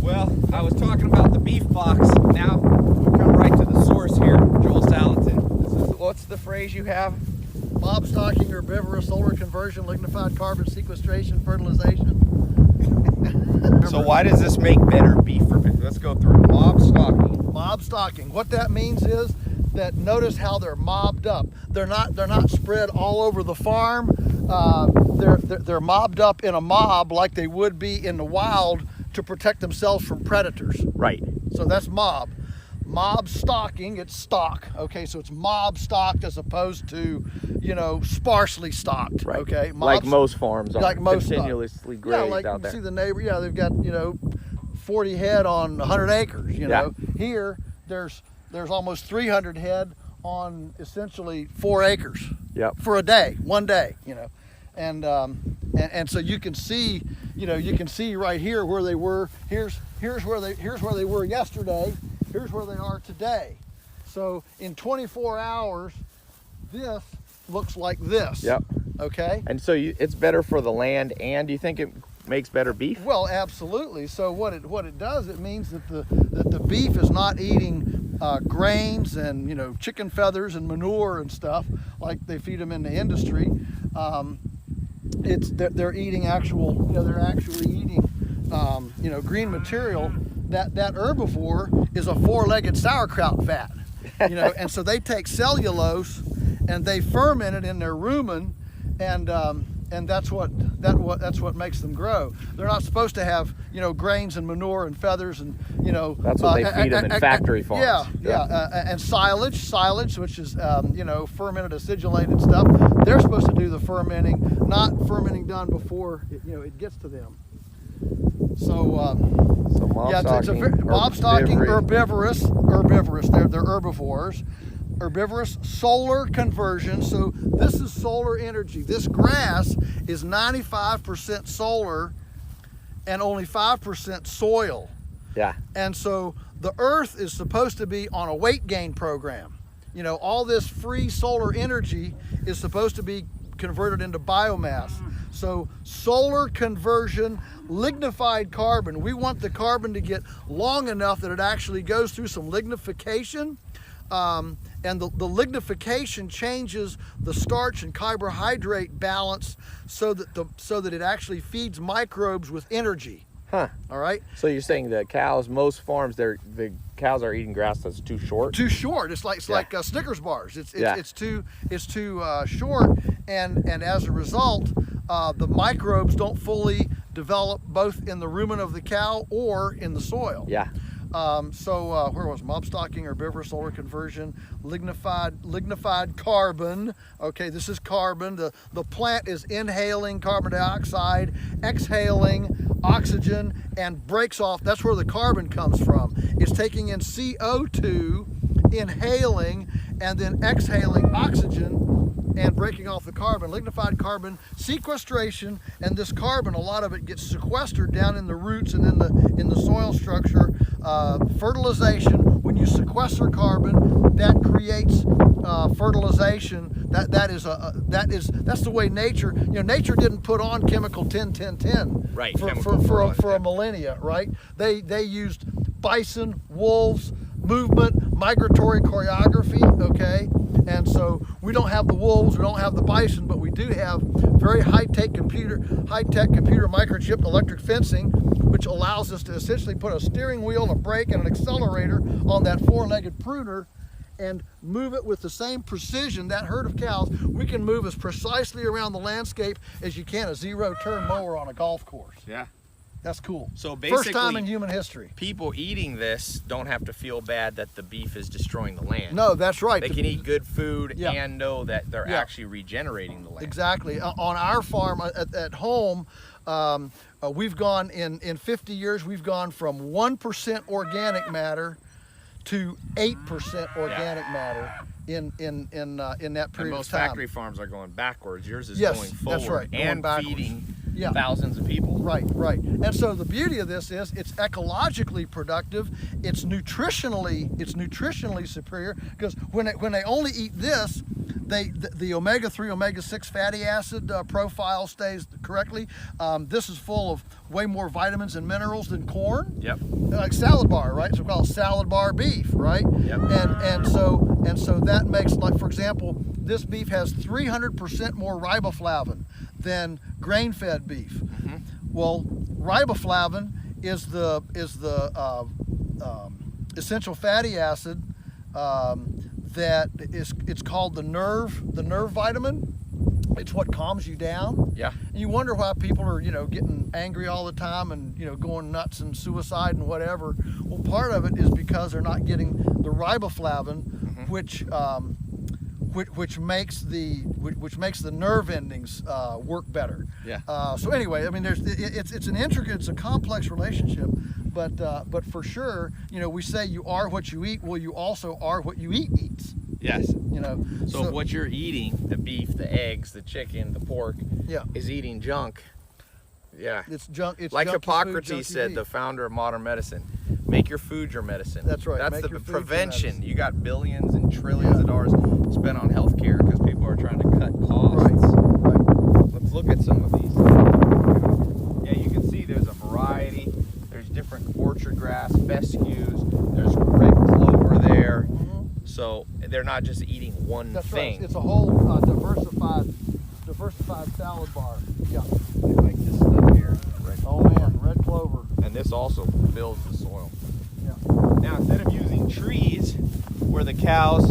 Well, I was talking about the beef box. Now we come right to the source here. Joel Salatin. This is, what's the phrase you have? Mob stocking, herbivorous, solar conversion, lignified carbon sequestration, fertilization. So why does this make better beef for beef? Let's go through it. Mob stocking. Mob stocking. What that means is that notice how they're mobbed up. They're not spread all over the farm. They're mobbed up in a mob like they would be in the wild to protect themselves from predators. Right. So that's mob. Mob stocking, it's stock. Okay, so it's mob stocked as opposed to, sparsely stocked. Right. Okay, like most farms are. Like most continuously grazed like out there. See the neighbor. Yeah, they've got 40 head on 100 acres. Here there's almost 300 head on essentially 4 acres. Yep. For a day, one day. And so you can see, right here where they were. Here's where they were yesterday. Here's where they are today. So in 24 hours, this looks like this. Yep. Okay. And so it's better for the land, and do you think it makes better beef? Well, absolutely. So what it does, it means that the beef is not eating grains and chicken feathers and manure and stuff like they feed them in the industry. They're eating they're actually eating green material. That herbivore is a 4-legged sauerkraut fat, and so they take cellulose and they ferment it in their rumen, and that's what makes them grow. They're not supposed to have grains and manure and feathers and That's what they feed them in factory farms. And silage, which is fermented acidulated stuff. They're supposed to do the fermenting, not fermenting done before it gets to them. So mob stocking, herbivorous. They're herbivores. Herbivorous, solar conversion. So this is solar energy. This grass is 95% solar and only 5% soil. Yeah. And so the earth is supposed to be on a weight gain program. All this free solar energy is supposed to be converted into biomass. So solar conversion, lignified carbon. We want the carbon to get long enough that it actually goes through some lignification. And the lignification changes the starch and carbohydrate balance so that it actually feeds microbes with energy. Huh. All right. So you're saying the cows, most farms, the cows are eating grass that's too short. Too short. It's like Snickers bars. It's too short, and as a result, the microbes don't fully develop both in the rumen of the cow or in the soil. Yeah. Where was mob stocking, herbivorous, solar conversion, lignified carbon? Okay, this is carbon. The plant is inhaling carbon dioxide, exhaling oxygen, and breaks off. That's where the carbon comes from. It's taking in CO2, inhaling, and then exhaling oxygen and breaking off the carbon. Lignified carbon sequestration, and this carbon, a lot of it gets sequestered down in the roots and in the soil structure. Fertilization, when you sequester carbon, that creates fertilization. That's the way nature. Nature didn't put on chemical 10-10-10 right for a millennia, right? They used bison, wolves, movement, migratory choreography. Okay, and so we don't have the wolves, we don't have the bison, but we do have very high-tech computer microchip electric fencing, which allows us to essentially put a steering wheel, a brake, and an accelerator on that 4-legged pruner and move it with the same precision. That herd of cows, we can move as precisely around the landscape as you can a zero-turn mower on a golf course. Yeah. That's cool. So basically, first time in human history. People eating this don't have to feel bad that the beef is destroying the land. No, that's right. They can eat good food and know that they're actually regenerating the land. Exactly. On our farm at home, we've gone in 50 years. We've gone from 1% organic matter to 8% organic matter in that period of time. And most factory farms are going backwards. Yours is going forward. That's right. And feeding thousands of people. Right. And so the beauty of this is it's ecologically productive. It's nutritionally superior, because when they only eat this, the omega-3, omega-6 fatty acid profile stays correctly. This is full of way more vitamins and minerals than corn. Yep. Like salad bar, right? So we call it salad bar beef, right? Yep. And so that makes, like, for example, this beef has 300% more riboflavin than grain-fed beef. Mm-hmm. Well, riboflavin is the essential fatty acid that it's called the nerve vitamin. It's what calms you down. Yeah. And you wonder why people are, getting angry all the time and, going nuts and suicide and whatever. Well, part of it is because they're not getting the riboflavin, mm-hmm. which makes the nerve endings work better. Yeah. So anyway, I mean, it's a complex relationship, but for sure, we say you are what you eat. Well, you also are what you eats. Yes. So what you're eating, the beef, the eggs, the chicken, the pork, yeah, is eating junk. Yeah. It's junk. It's like junky Hippocrates food, said, junky the founder of modern medicine. Make your food your medicine. That's right. That's Make the your food your prevention. medicine. You got billions and trillions of dollars spent on healthcare because people are trying to cut costs. Right. Let's look at some of these. Yeah, you can see there's a variety. There's different orchard grass, fescues. There's red clover there. Mm-hmm. So they're not just eating one That's thing. right. It's a whole diversified salad bar. Yeah. I like this stuff here. Red Oh clover. man, red clover. And this also builds the soil. Yeah. Now, instead of using trees where the cows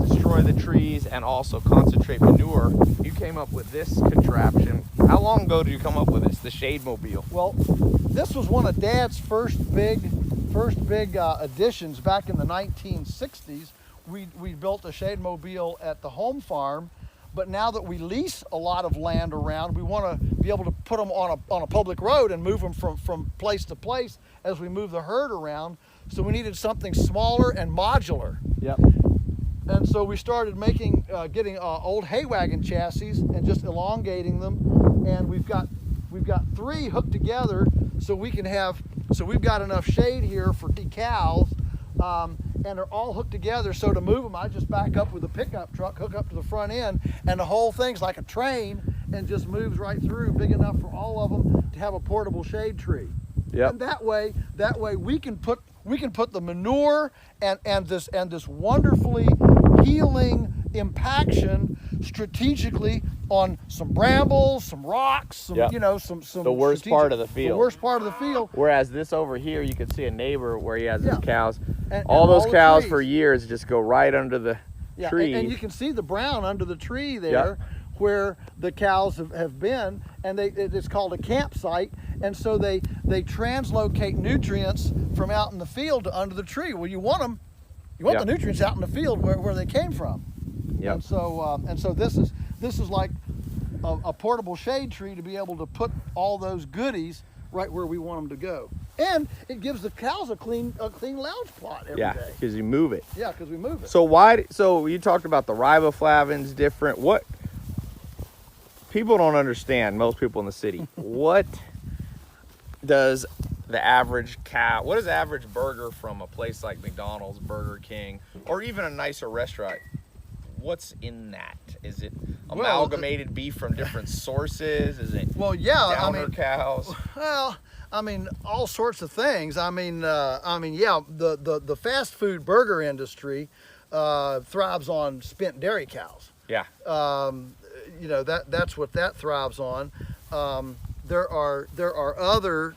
destroy the trees and also concentrate manure, you came up with this contraption. How long ago did you come up with this, the Shade Mobile? Well, this was one of Dad's first big additions back in the 1960s. We built a Shade Mobile at the home farm, but now that we lease a lot of land around, we want to be able to put them on a public road and move them from place to place as we move the herd around. So we needed something smaller and modular. Yep. And so we started getting old hay wagon chassis and just elongating them. And we've got 3 hooked together so we've got enough shade here for the cows. And they're all hooked together, so to move them, I just back up with a pickup truck, hook up to the front end, and the whole thing's like a train and just moves right through, big enough for all of them to have a portable shade tree. Yep. And that way we can put the manure and this wonderfully healing impaction strategically on some brambles, some rocks, some the worst part of the field. The worst part of the field. Whereas this over here, you can see a neighbor where he has his cows. And all those the cows trees. for years just go right under the tree. And you can see the brown under the tree there where the cows have been, and it's called a campsite. And so they translocate nutrients from out in the field to under the tree. Well, you want them. You want the nutrients out in the field where they came from. Yep. And so this is like a portable shade tree to be able to put all those goodies right where we want them to go. And it gives the cows a clean lounge plot every day. Yeah, because you move it. Yeah, because we move it. So you talked about the riboflavins different. What people don't understand, most people in the city, what does the average cow, what is the average burger from a place like McDonald's, Burger King, or even a nicer restaurant? What's in that? Is it amalgamated beef from different sources? Is it downer cows? Well, I mean, all sorts of things. The fast food burger industry thrives on spent dairy cows. Yeah. That's what that thrives on. There are other.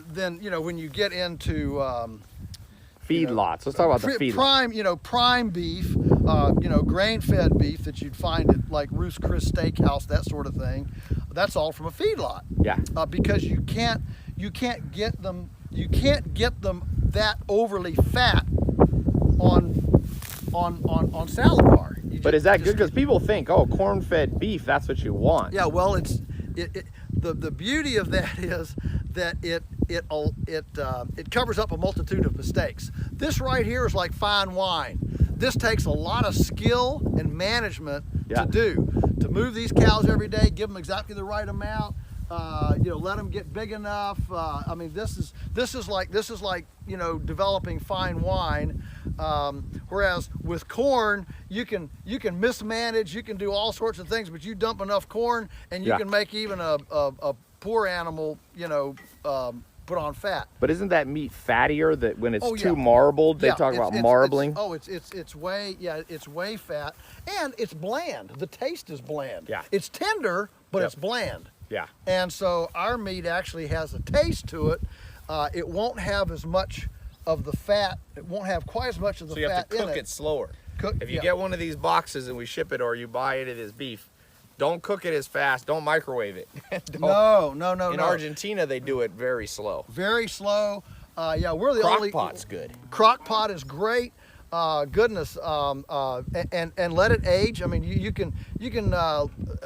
Then when you get into feedlots. Let's talk about the feedlots. Prime beef, grain-fed beef that you'd find at like Ruth's Chris Steakhouse, that sort of thing. That's all from a feedlot. Yeah. Because you can't get them that overly fat on salad bar. But is that good? Because people think, corn-fed beef, that's what you want. Yeah. Well, the beauty of that is that it covers up a multitude of mistakes. This right here is like fine wine. This takes a lot of skill and management to move these cows every day, give them exactly the right amount, let them get big enough. This is like developing fine wine. Whereas with corn, you can mismanage, you can do all sorts of things, but you dump enough corn and you can make even a poor animal, put on fat. But isn't that meat fattier that when it's Oh, too yeah. marbled, they talk about marbling? It's way fat, and it's bland. The taste is bland. Yeah. It's tender, but it's bland. Yeah. And so our meat actually has a taste to it. It won't have as much of the fat. It won't have quite as much of the fat in it. So you have to cook it slower. If you get one of these boxes and we ship it, or you buy it as beef, don't cook it as fast. Don't microwave it. No. In Argentina, they do it very slow. Very slow. Yeah, we're the only. Crock pot's good. Crock pot is great. Goodness, and let it age. I mean, you can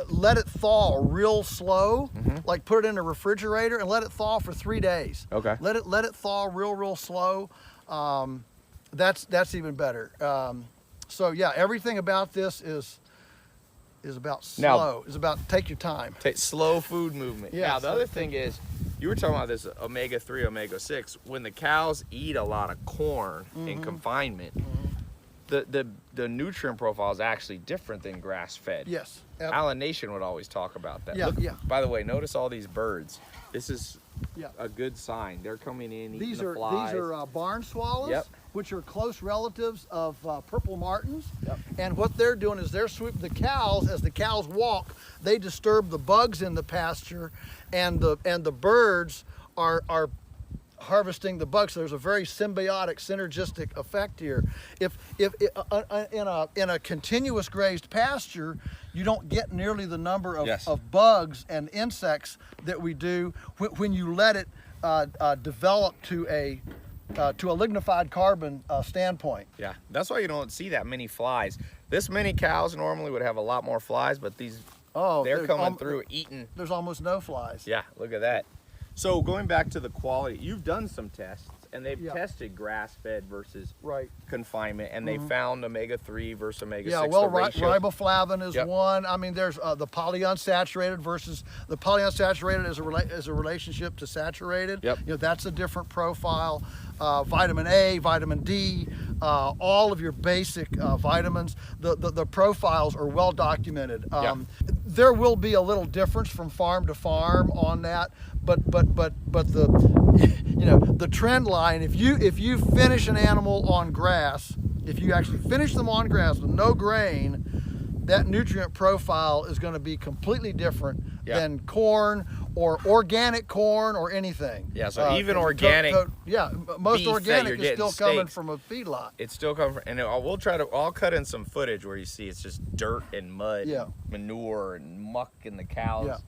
let it thaw real slow, like put it in a refrigerator and let it thaw for 3 days. Okay. Let it thaw real slow. That's even better. So yeah, everything about this is about slow. Is about take your time. Take slow food movement. Yeah, Now the other thing is, you were talking about this omega-3, omega-6. When the cows eat a lot of corn in confinement, the nutrient profile is actually different than grass-fed. Yes. Alan Nation would always talk about that. Yeah, Look, yeah. By the way, notice all these birds. This is a good sign. They're coming in, eating the flies. These are barn swallows, which are close relatives of purple martins. Yep. And what they're doing is they're sweeping the cows. As the cows walk, they disturb the bugs in the pasture, and the birds are harvesting the bugs. So there's a very symbiotic, synergistic effect here. If in a continuous grazed pasture, you don't get nearly the number of bugs and insects that we do when you let it develop to a lignified carbon standpoint. Yeah, that's why you don't see that many flies. This many cows normally would have a lot more flies, but they're coming through eating. There's almost no flies. Yeah, look at that. So going back to the quality, you've done some tests, and they've tested grass-fed versus confinement, and they found omega-3 versus omega-6. Yeah, well, riboflavin is one. I mean, there's the polyunsaturated versus the polyunsaturated is a relationship to saturated. Yep. That's a different profile. Vitamin A, vitamin D, all of your basic vitamins. The profiles are well documented. There will be a little difference from farm to farm on that, but the trend line, if you finish an animal on grass, if you actually finish them on grass with no grain, that nutrient profile is going to be completely different than corn or organic corn or anything. Yeah, so even organic. Most organic is still coming from a feedlot. It's still coming from, and I'll cut in some footage where you see it's just dirt and mud, manure and muck in the cows.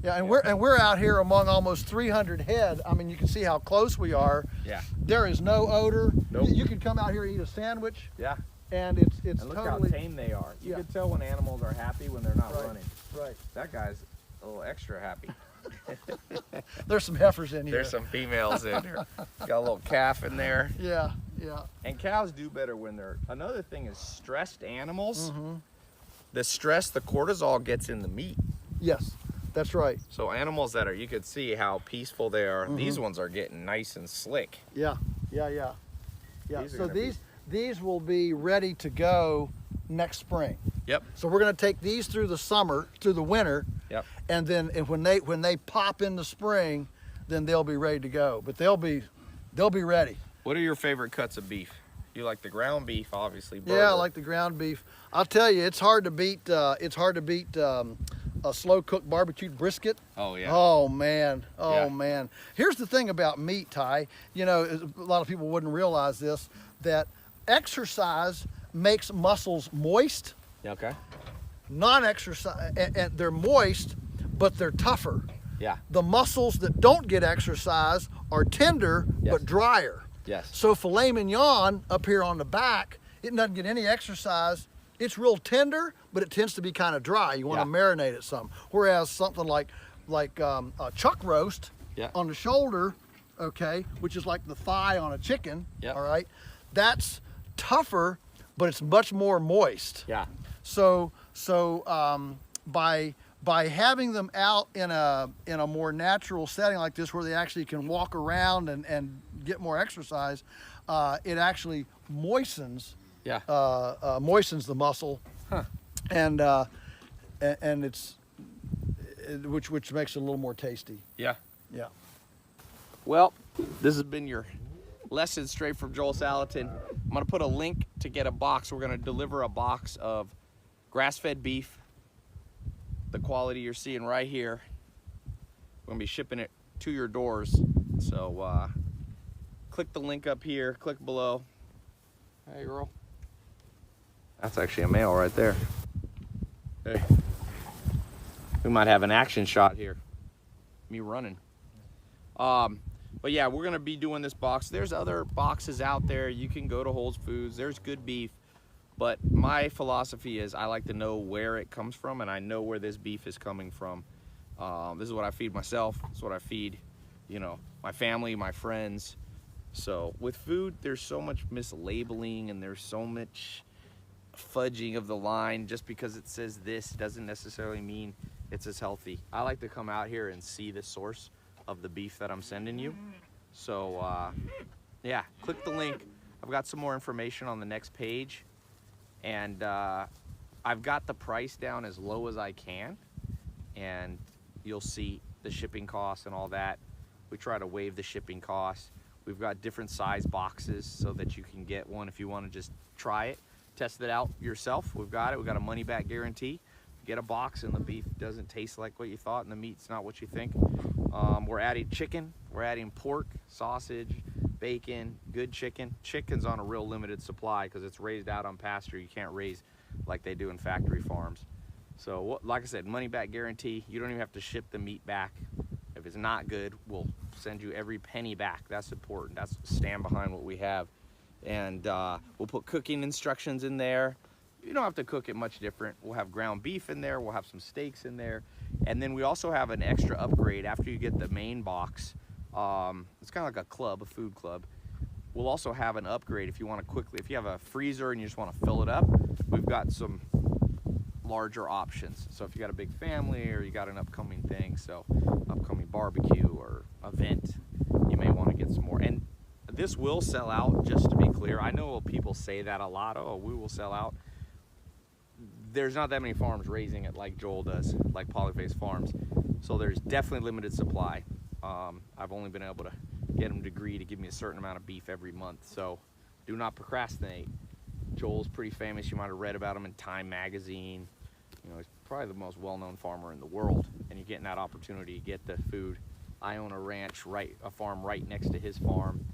Yeah, and we're out here among almost 300 head. I mean, you can see how close we are. Yeah. There is no odor. Nope. You can come out here and eat a sandwich. Yeah. And it's and look totally how tame they are. You can tell when animals are happy when they're not running. Right. That guy's a little extra happy. There's some heifers in here. There's some females in here. Got a little calf in there. Yeah. And cows do better when they're. Another thing is stressed animals. The stress, the cortisol gets in the meat. Yes, that's right. So animals that are, you could see how peaceful they are. These ones are getting nice and slick. Yeah. So these will be ready to go next spring. Yep. So we're going to take these through the winter. Yep. And then when they pop in the spring, then they'll be ready to go. But they'll be ready. What are your favorite cuts of beef? You like the ground beef, obviously. Burger. Yeah, I like the ground beef. I'll tell you, it's hard to beat. A slow cooked barbecued brisket. Oh yeah. Oh man. Man. Here's the thing about meat, Ty. A lot of people wouldn't realize this, that exercise makes muscles moist. Okay. Non-exercise, and they're moist, but they're tougher. Yeah. The muscles that don't get exercise are tender but drier. Yes. So filet mignon up here on the back, it doesn't get any exercise. It's real tender, but it tends to be kind of dry. You want to marinate it some. Whereas something like a chuck roast on the shoulder, which is like the thigh on a chicken. All right, that's tougher, but it's much more moist. Yeah. So by by having them out in a more natural setting like this, where they actually can walk around and get more exercise, it actually moistens moistens the muscle, and it's which makes it a little more tasty. Yeah. Yeah. Well, this has been your lesson straight from Joel Salatin. I'm gonna put a link to get a box. We're gonna deliver a box of grass-fed beef, the quality you're seeing right here. We're gonna be shipping it to your doors. So click the link up here, click below. Hey girl. That's actually a male right there. Hey. We might have an action shot here. Me running. But yeah, we're gonna be doing this box. There's other boxes out there. You can go to Whole Foods. There's good beef. But my philosophy is I like to know where it comes from, and I know where this beef is coming from. This is what I feed myself. This is what I feed, you know, my family, my friends. So with food, there's so much mislabeling, and there's so much fudging of the line. Just because it says this doesn't necessarily mean it's as healthy. I like to come out here and see the source of the beef that I'm sending you. So yeah, click the link. I've got some more information on the next page, and I've got the price down as low as I can, and you'll see the shipping costs and all that. We try to waive the shipping costs. We've got different size boxes so that you can get one if you want to just try it, test it out yourself. We've got it. We've got a money back guarantee. Get a box and the beef doesn't taste like what you thought and the meat's not what you think. We're adding chicken, we're adding pork, sausage, bacon, good chicken. Chicken's on a real limited supply because it's raised out on pasture. You can't raise like they do in factory farms. So like I said, money back guarantee. You don't even have to ship the meat back. If it's not good, we'll send you every penny back. That's important. That's stand behind what we have. And we'll put cooking instructions in there. You don't have to cook it much different. We'll have ground beef in there. We'll have some steaks in there. And then we also have an extra upgrade after you get the main box. It's kind of like a club, a food club. We'll also have an upgrade if you want to quickly, if you have a freezer and you just want to fill it up, we've got some larger options. So if you got a big family or you got an upcoming thing, so upcoming barbecue or event, you may want to get some more. And this will sell out, just to be clear. I know people say that a lot. Oh, we will sell out. There's not that many farms raising it like Joel does, like Polyface Farms. So there's definitely limited supply. I've only been able to get them to agree to give me a certain amount of beef every month. So do not procrastinate. Joel's pretty famous. You might have read about him in Time magazine. You know, he's probably the most well-known farmer in the world, and you're getting that opportunity to get the food. I own a ranch, a farm right next to his farm.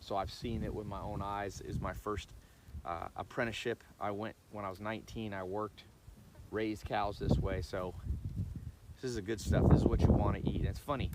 So I've seen it with my own eyes. Is my first apprenticeship. I went when I was 19. I worked, raised cows this way. So this is the good stuff. This is what you want to eat. And it's funny.